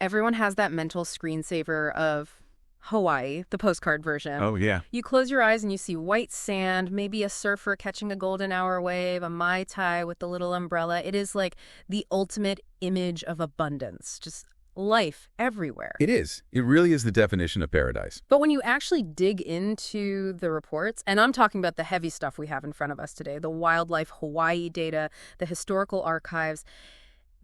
everyone has that mental screensaver of Hawaii, the postcard version. Oh, yeah. You close your eyes and you see white sand, maybe a surfer catching a golden hour wave, a Mai Tai with the little umbrella. It is like the ultimate image of abundance, just life everywhere. It is. It really is the definition of paradise. But when you actually dig into the reports, and I'm talking about the heavy stuff we have in front of us today, the wildlife Hawaii data, the historical archives,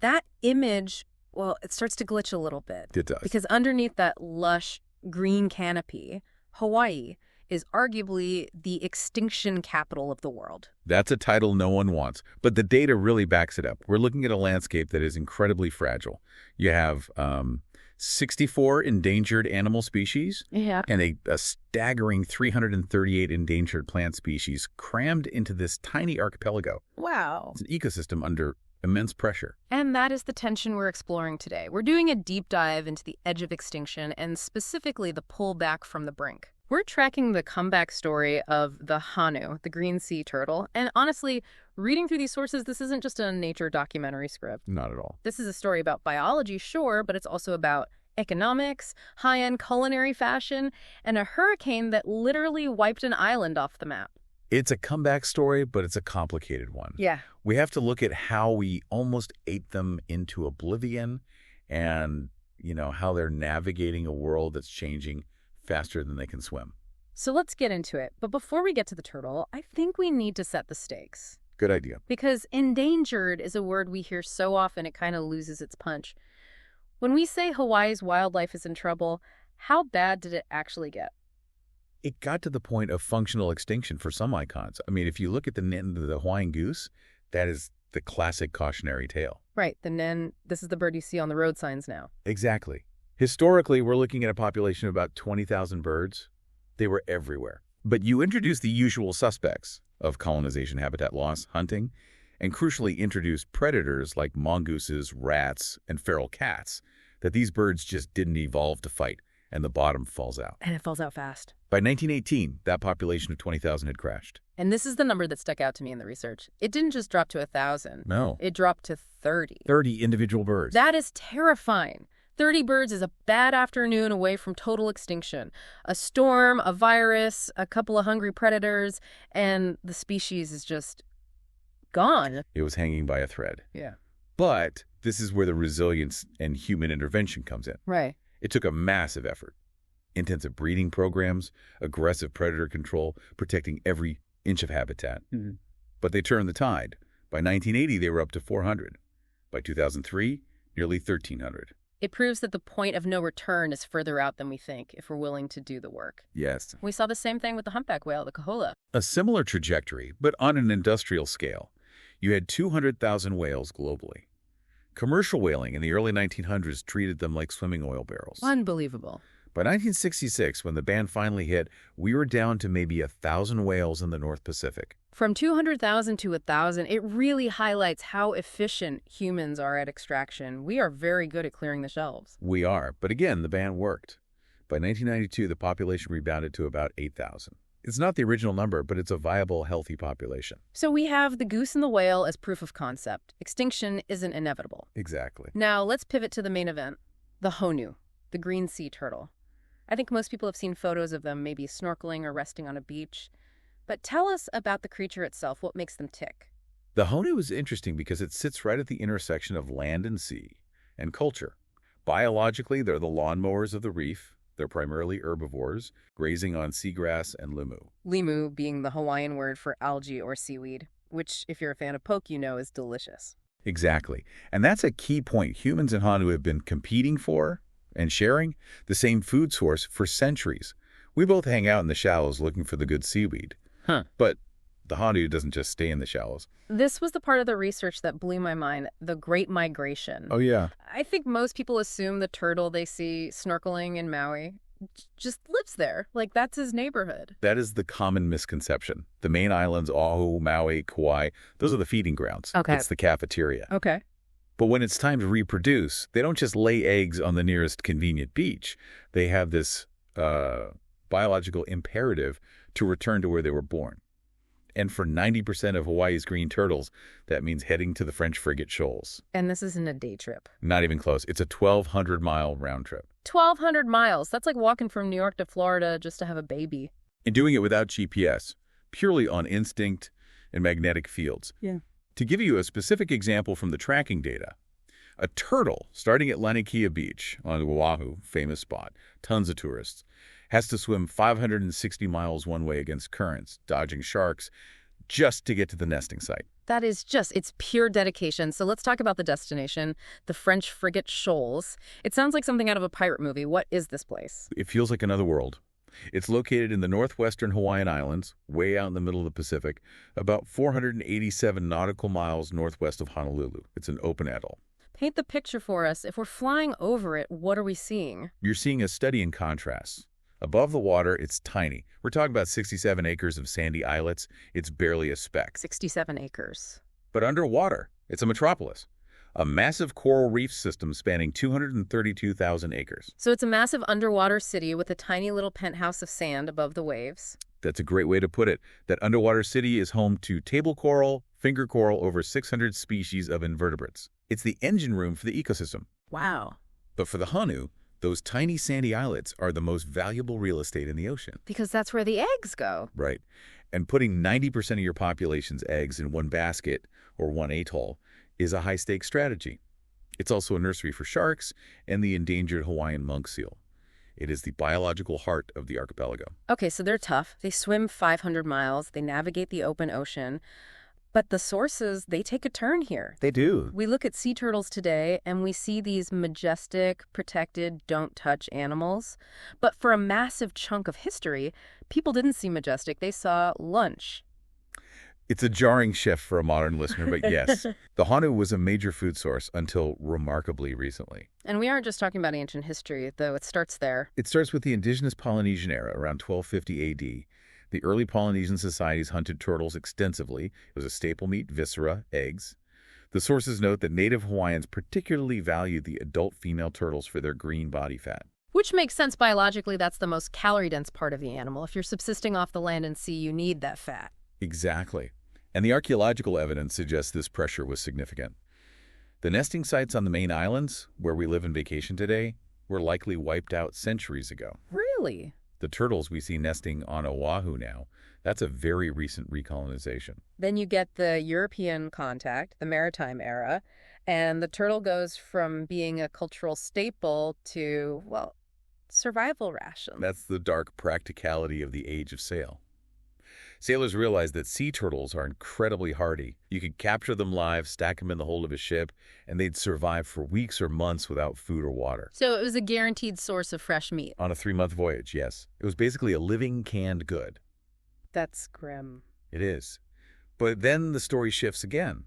that image, well, it starts to glitch a little bit. It does. Because underneath that lush green canopy, Hawaii is arguably the extinction capital of the world. That's a title no one wants, but the data really backs it up. We're looking at a landscape that is incredibly fragile. You have 64 endangered animal species and a staggering 338 endangered plant species crammed into this tiny archipelago. Wow. It's an ecosystem under immense pressure. And that is the tension we're exploring today. We're doing a deep dive into the edge of extinction and specifically the pullback from the brink. We're tracking the comeback story of the Hanu, the green sea turtle. And honestly, reading through these sources, this isn't just a nature documentary script. Not at all. This is a story about biology, sure, but it's also about economics, high-end culinary fashion, and a hurricane that literally wiped an island off the map. It's a comeback story, but it's a complicated one. Yeah. We have to look at how we almost ate them into oblivion and, how they're navigating a world that's changing faster than they can swim. So let's get into it. But before we get to the turtle, I think we need to set the stakes. Good idea. Because endangered is a word we hear so often it kind of loses its punch. When we say Hawaii's wildlife is in trouble, how bad did it actually get? It got to the point of functional extinction for some icons. I mean, if you look at the Hawaiian goose, that is the classic cautionary tale. Right, the nen, this is the bird you see on the road signs now. Exactly. Historically, we're looking at a population of about 20,000 birds. They were everywhere. But you introduce the usual suspects of colonization, habitat loss, hunting, and crucially introduce predators like mongooses, rats, and feral cats that these birds just didn't evolve to fight, and the bottom falls out. And it falls out fast. By 1918, that population of 20,000 had crashed. And this is the number that stuck out to me in the research. It didn't just drop to 1,000. No. It dropped to 30. 30 individual birds. That is terrifying. 30 birds is a bad afternoon away from total extinction. A storm, a virus, a couple of hungry predators, and the species is just gone. It was hanging by a thread. Yeah. But this is where the resilience and human intervention comes in. Right. It took a massive effort. Intensive breeding programs, aggressive predator control, protecting every inch of habitat. Mm-hmm. But they turned the tide. By 1980, they were up to 400. By 2003, nearly 1,300. It proves that the point of no return is further out than we think if we're willing to do the work. Yes. We saw the same thing with the humpback whale, the kahola. A similar trajectory, but on an industrial scale. You had 200,000 whales globally. Commercial whaling in the early 1900s treated them like swimming oil barrels. Unbelievable. By 1966, when the ban finally hit, we were down to maybe 1,000 whales in the North Pacific. From 200,000 to 1,000, it really highlights how efficient humans are at extraction. We are very good at clearing the shelves. We are, but again, the ban worked. By 1992, the population rebounded to about 8,000. It's not the original number, but it's a viable, healthy population. So we have the goose and the whale as proof of concept. Extinction isn't inevitable. Exactly. Now let's pivot to the main event, the honu, the green sea turtle. I think most people have seen photos of them maybe snorkeling or resting on a beach. But tell us about the creature itself, what makes them tick. The honu is interesting because it sits right at the intersection of land and sea and culture. Biologically, they're the lawnmowers of the reef. They're primarily herbivores, grazing on seagrass and limu. Limu being the Hawaiian word for algae or seaweed, which, if you're a fan of poke, you know is delicious. Exactly. And that's a key point. Humans and honu have been competing for and sharing the same food source for centuries. We both hang out in the shallows looking for the good seaweed. But the honu doesn't just stay in the shallows. This was the part of the research that blew my mind, the Great Migration. Oh, yeah. I think most people assume the turtle they see snorkeling in Maui just lives there. Like, that's his neighborhood. That is the common misconception. The main islands, Oahu, Maui, Kauai, those are the feeding grounds. Okay. It's the cafeteria. Okay. But when it's time to reproduce, they don't just lay eggs on the nearest convenient beach. They have this biological imperative to return to where they were born. And for 90% of Hawaii's green turtles, that means heading to the French frigate shoals. And this isn't a day trip. Not even close. It's a 1,200-mile round trip. 1,200 miles. That's like walking from New York to Florida just to have a baby. And doing it without GPS, purely on instinct and magnetic fields. Yeah. To give you a specific example from the tracking data, a turtle starting at Laniakea Beach on Oahu, famous spot, tons of tourists, has to swim 560 miles one way against currents, dodging sharks, just to get to the nesting site. That is it's pure dedication. So let's talk about the destination, the French frigate shoals. It sounds like something out of a pirate movie. What is this place? It feels like another world. It's located in the northwestern Hawaiian Islands, way out in the middle of the Pacific, about 487 nautical miles northwest of Honolulu. It's an open atoll. Paint the picture for us. If we're flying over it, what are we seeing? You're seeing a study in contrast. Above the water, it's tiny. We're talking about 67 acres of sandy islets. It's barely a speck. 67 acres. But underwater, it's a metropolis. A massive coral reef system spanning 232,000 acres. So it's a massive underwater city with a tiny little penthouse of sand above the waves. That's a great way to put it. That underwater city is home to table coral, finger coral, over 600 species of invertebrates. It's the engine room for the ecosystem. Wow. But for the Hanu, those tiny sandy islets are the most valuable real estate in the ocean. Because that's where the eggs go. Right. And putting 90% of your population's eggs in one basket or one atoll is a high-stakes strategy. It's also a nursery for sharks and the endangered Hawaiian monk seal. It is the biological heart of the archipelago. Okay, so they're tough. They swim 500 miles. They navigate the open ocean. But the sources, they take a turn here. They do. We look at sea turtles today, and we see these majestic, protected, don't-touch animals. But for a massive chunk of history, people didn't see majestic. They saw lunch. It's a jarring shift for a modern listener, but yes, the Hanu was a major food source until remarkably recently. And we aren't just talking about ancient history, though it starts there. It starts with the indigenous Polynesian era, around 1250 AD. The early Polynesian societies hunted turtles extensively. It was a staple meat, viscera, eggs. The sources note that native Hawaiians particularly valued the adult female turtles for their green body fat. Which makes sense biologically. That's the most calorie-dense part of the animal. If you're subsisting off the land and sea, you need that fat. Exactly. And the archaeological evidence suggests this pressure was significant. The nesting sites on the main islands, where we live and vacation today, were likely wiped out centuries ago. Really? The turtles we see nesting on Oahu now, that's a very recent recolonization. Then you get the European contact, the maritime era, and the turtle goes from being a cultural staple to, well, survival ration. That's the dark practicality of the age of sail. Sailors realized that sea turtles are incredibly hardy. You could capture them live, stack them in the hold of a ship, and they'd survive for weeks or months without food or water. So it was a guaranteed source of fresh meat. On a 3-month voyage, yes. It was basically a living canned good. That's grim. It is. But then the story shifts again.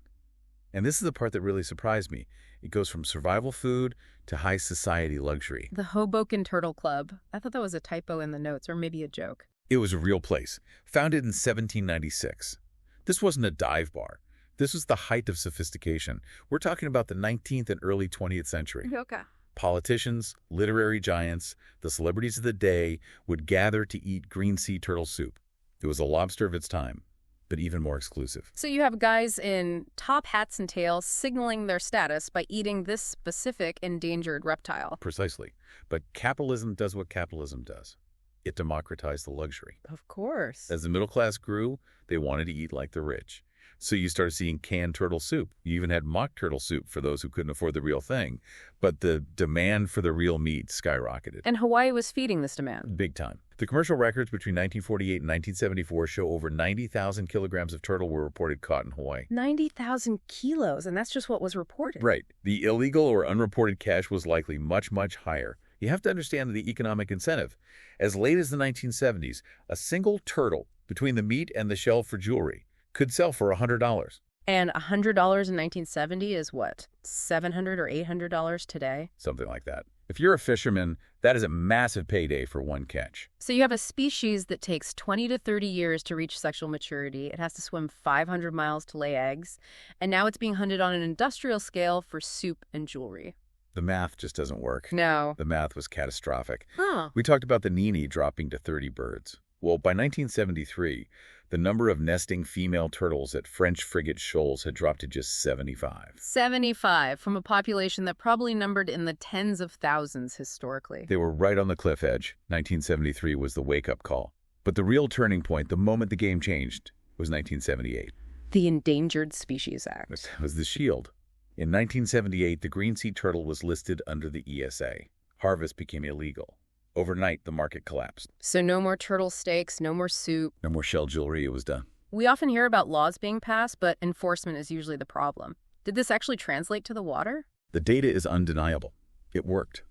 And this is the part that really surprised me. It goes from survival food to high society luxury. The Hoboken Turtle Club. I thought that was a typo in the notes, or maybe a joke. It was a real place, founded in 1796. This wasn't a dive bar. This was the height of sophistication. We're talking about the 19th and early 20th century. Okay. Politicians, literary giants, the celebrities of the day would gather to eat green sea turtle soup. It was a lobster of its time, but even more exclusive. So you have guys in top hats and tails signaling their status by eating this specific endangered reptile. Precisely. But capitalism does what capitalism does. It democratized the luxury. Of course. As the middle class grew, they wanted to eat like the rich. So you started seeing canned turtle soup. You even had mock turtle soup for those who couldn't afford the real thing. But the demand for the real meat skyrocketed. And Hawaii was feeding this demand. Big time. The commercial records between 1948 and 1974 show over 90,000 kilograms of turtle were reported caught in Hawaii. 90,000 kilos, and that's just what was reported. Right. The illegal or unreported catch was likely much, much higher. You have to understand the economic incentive. As late as the 1970s, a single turtle, between the meat and the shell for jewelry, could sell for $100. And $100 in 1970 is what, $700 or $800 today? Something like that. If you're a fisherman, that is a massive payday for one catch. So you have a species that takes 20 to 30 years to reach sexual maturity. It has to swim 500 miles to lay eggs. And now it's being hunted on an industrial scale for soup and jewelry. The math just doesn't work. No. The math was catastrophic. Huh. We talked about the Nini dropping to 30 birds. Well, by 1973, the number of nesting female turtles at French frigate shoals had dropped to just 75. 75, from a population that probably numbered in the tens of thousands historically. They were right on the cliff edge. 1973 was the wake-up call. But the real turning point, the moment the game changed, was 1978. The Endangered Species Act. That was the shield. In 1978, the green sea turtle was listed under the ESA. Harvest became illegal. Overnight, the market collapsed. So no more turtle steaks, no more soup. No more shell jewelry, it was done. We often hear about laws being passed, but enforcement is usually the problem. Did this actually translate to the water? The data is undeniable. It worked.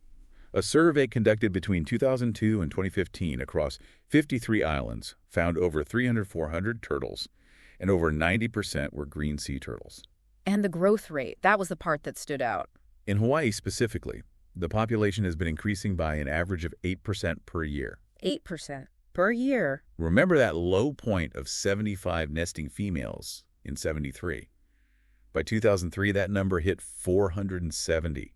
A survey conducted between 2002 and 2015 across 53 islands found over 300-400 turtles, and over 90% were green sea turtles. And the growth rate, that was the part that stood out. In Hawaii specifically, the population has been increasing by an average of 8% per year. 8% per year. Remember that low point of 75 nesting females in 73. By 2003, that number hit 470.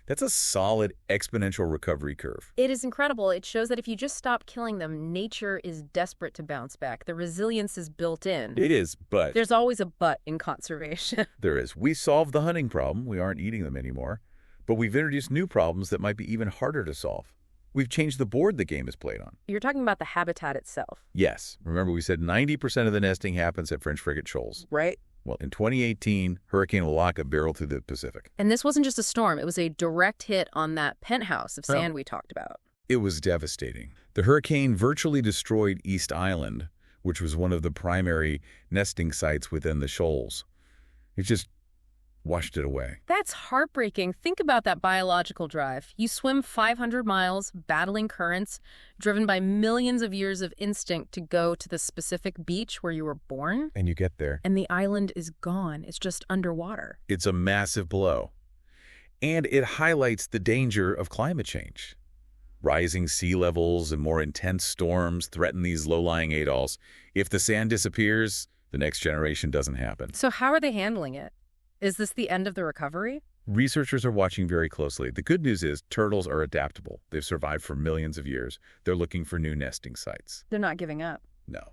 That's a solid exponential recovery curve. It is incredible. It shows that if you just stop killing them, nature is desperate to bounce back. The resilience is built in. It is, but... There's always a but in conservation. There is. We solved the hunting problem. We aren't eating them anymore. But we've introduced new problems that might be even harder to solve. We've changed the board the game is played on. You're talking about the habitat itself. Yes. Remember we said 90% of the nesting happens at French frigate shoals. Right. Well, in 2018, Hurricane Walaka barreled through the Pacific. And this wasn't just a storm. It was a direct hit on that penthouse of sand we talked about. It was devastating. The hurricane virtually destroyed East Island, which was one of the primary nesting sites within the shoals. It just washed it away. That's heartbreaking. Think about that biological drive. You swim 500 miles, battling currents, driven by millions of years of instinct to go to the specific beach where you were born. And you get there. And the island is gone. It's just underwater. It's a massive blow. And it highlights the danger of climate change. Rising sea levels and more intense storms threaten these low-lying atolls. If the sand disappears, the next generation doesn't happen. So how are they handling it? Is this the end of the recovery? Researchers are watching very closely. The good news is turtles are adaptable. They've survived for millions of years. They're looking for new nesting sites. They're not giving up. No.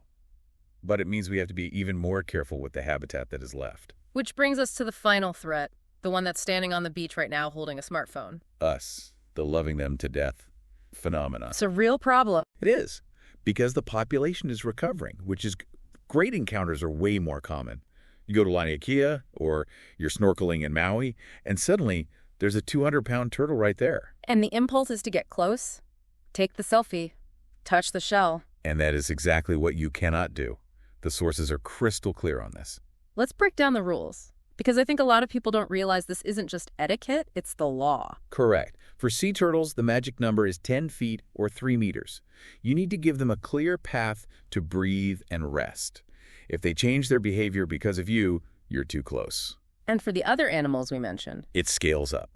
But it means we have to be even more careful with the habitat that is left. Which brings us to the final threat, the one that's standing on the beach right now holding a smartphone. Us, the loving them to death phenomenon. It's a real problem. It is, because the population is recovering, which is great. Encounters are way more common. You go to Laniakea or you're snorkeling in Maui, and suddenly there's a 200-pound turtle right there. And the impulse is to get close, take the selfie, touch the shell. And that is exactly what you cannot do. The sources are crystal clear on this. Let's break down the rules, because I think a lot of people don't realize this isn't just etiquette, it's the law. Correct. For sea turtles, the magic number is 10 feet or 3 meters. You need to give them a clear path to breathe and rest. If they change their behavior because of you, you're too close. And for the other animals we mentioned? It scales up.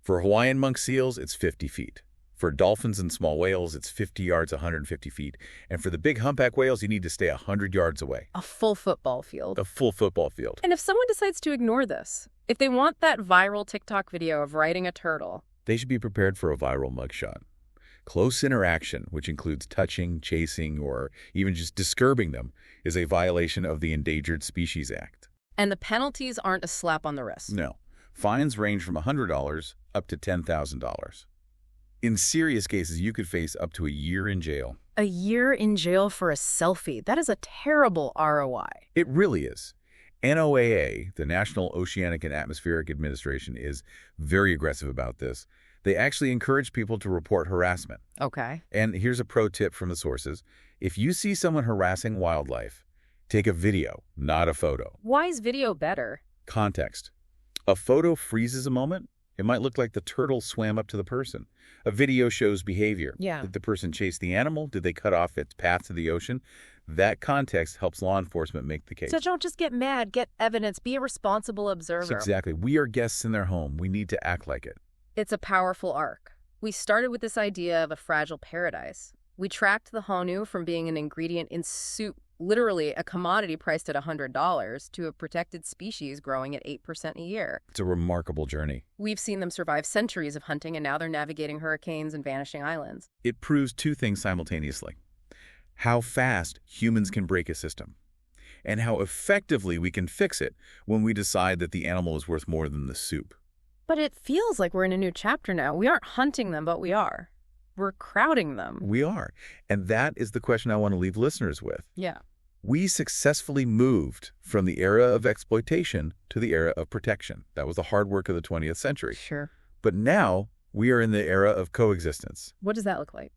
For Hawaiian monk seals, it's 50 feet. For dolphins and small whales, it's 50 yards, 150 feet. And for the big humpback whales, you need to stay 100 yards away. A full football field. A full football field. And if someone decides to ignore this, if they want that viral TikTok video of riding a turtle, they should be prepared for a viral mugshot. Close interaction, which includes touching, chasing, or even just disturbing them, is a violation of the Endangered Species Act. And the penalties aren't a slap on the wrist. No. Fines range from $100 up to $10,000. In serious cases, you could face up to a year in jail. A year in jail for a selfie. That is a terrible ROI. It really is. NOAA, the National Oceanic and Atmospheric Administration, is very aggressive about this. They actually encourage people to report harassment. Okay. And here's a pro tip from the sources. If you see someone harassing wildlife, take a video, not a photo. Why is video better? Context. A photo freezes a moment. It might look like the turtle swam up to the person. A video shows behavior. Yeah. Did the person chase the animal? Did they cut off its path to the ocean? That context helps law enforcement make the case. So don't just get mad, get evidence, be a responsible observer. So exactly. We are guests in their home. We need to act like it. It's a powerful arc. We started with this idea of a fragile paradise. We tracked the honu from being an ingredient in soup, literally a commodity priced at $100, to a protected species growing at 8% a year. It's a remarkable journey. We've seen them survive centuries of hunting, and now they're navigating hurricanes and vanishing islands. It proves two things simultaneously. How fast humans can break a system, and how effectively we can fix it when we decide that the animal is worth more than the soup. But it feels like we're in a new chapter now. We aren't hunting them, but we are. We're crowding them. We are. And that is the question I want to leave listeners with. Yeah. We successfully moved from the era of exploitation to the era of protection. That was the hard work of the 20th century. Sure. But now we are in the era of coexistence. What does that look like?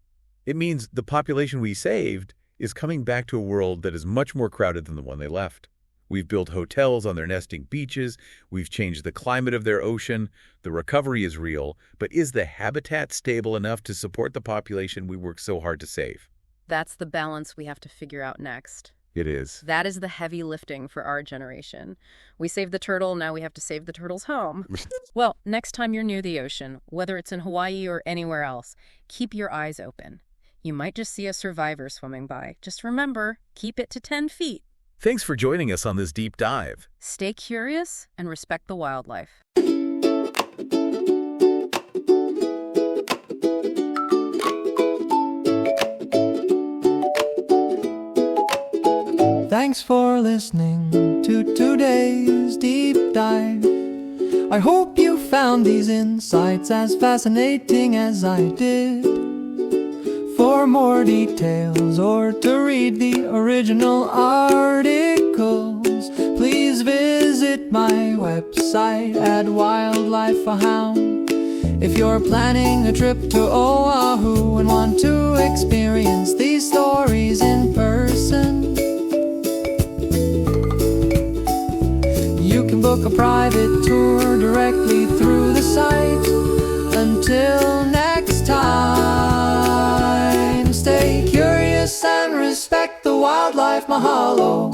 It means the population we saved is coming back to a world that is much more crowded than the one they left. We've built hotels on their nesting beaches. We've changed the climate of their ocean. The recovery is real. But is the habitat stable enough to support the population we worked so hard to save? That's the balance we have to figure out next. It is. That is the heavy lifting for our generation. We saved the turtle, now we have to save the turtle's home. Well, next time you're near the ocean, whether it's in Hawaii or anywhere else, keep your eyes open. You might just see a survivor swimming by. Just remember, keep it to 10 feet. Thanks for joining us on this deep dive. Stay curious and respect the wildlife. Thanks for listening to today's deep dive. I hope you found these insights as fascinating as I did. For more details or to read the original articles, please visit my website at VideoWildlife. If you're planning a trip to Oahu and want to experience these stories in person, you can book a private tour directly through the site. Until next time, stay curious and respect the wildlife. Mahalo.